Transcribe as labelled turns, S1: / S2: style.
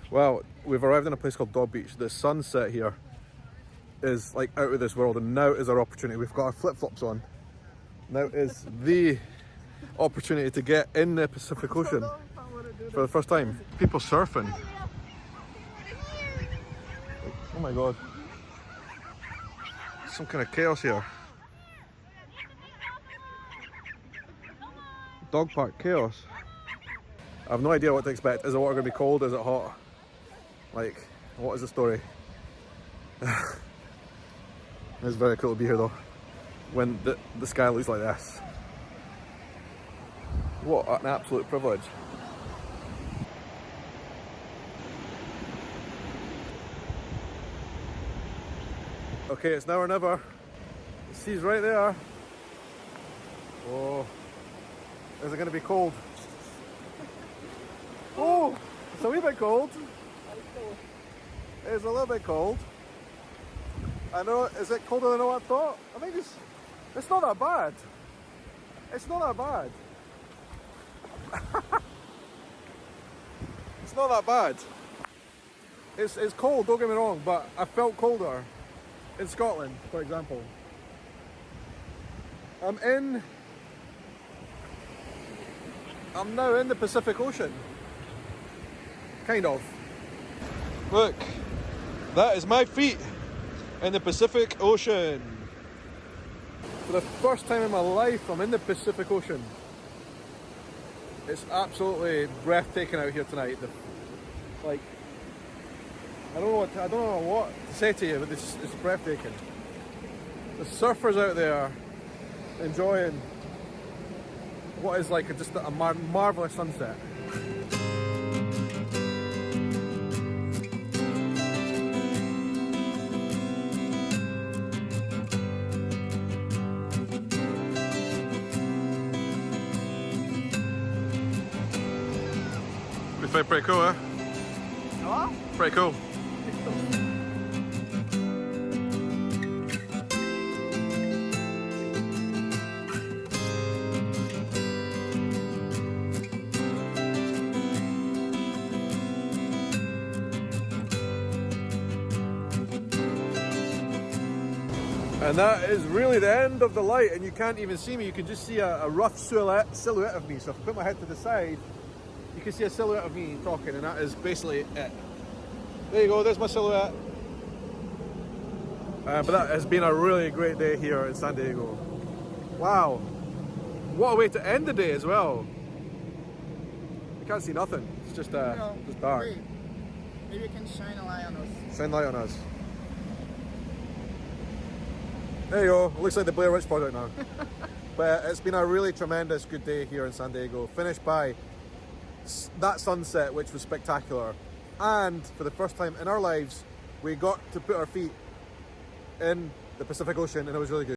S1: Well, we've arrived in a place called Dog Beach. The sunset here is like out of this world, and now is our opportunity. We've got our flip-flops on. Now is the opportunity to get in the Pacific Ocean for the first time. People surfing. Oh my god. Some kind of chaos here. Dog park chaos. I have no idea what to expect. Is the water going to be cold? Is it hot? Like, what is the story? It's very cool to be here though, when the sky looks like this. What an absolute privilege. Okay, it's now or never. The sea's right there. Oh, is it going to be cold? Oh, it's a wee bit cold. It's a little bit cold. I know, is it colder than what I thought? I think it's not that bad. It's not that bad. It's not that bad. It's cold, don't get me wrong, but I felt colder in Scotland, for example. I'm now in the Pacific Ocean. Kind of. Look, that is my feet in the Pacific Ocean. For the first time in my life, I'm in the Pacific Ocean. It's absolutely breathtaking out here tonight. Like, I don't know what to say to you, but it's breathtaking. The surfers out there enjoying what is like just a marvelous sunset. Pretty cool, eh?
S2: Hello?
S1: Pretty cool. And that is really the end of the light, and you can't even see me. You can just see a rough silhouette of me. So if I put my head to the side, you can see a silhouette of me talking, and that is basically it. There you go, there's my silhouette. But that has been a really great day here in San Diego. Wow, what a way to end the day as well. You can't see nothing, it's just just dark.
S2: Maybe you can shine a light on us.
S1: Shine light on us. There you go, looks like the Blair Witch Project now. But it's been a really tremendous good day here in San Diego, finished by that sunset, which was spectacular, and for the first time in our lives we got to put our feet in the Pacific Ocean, and it was really good.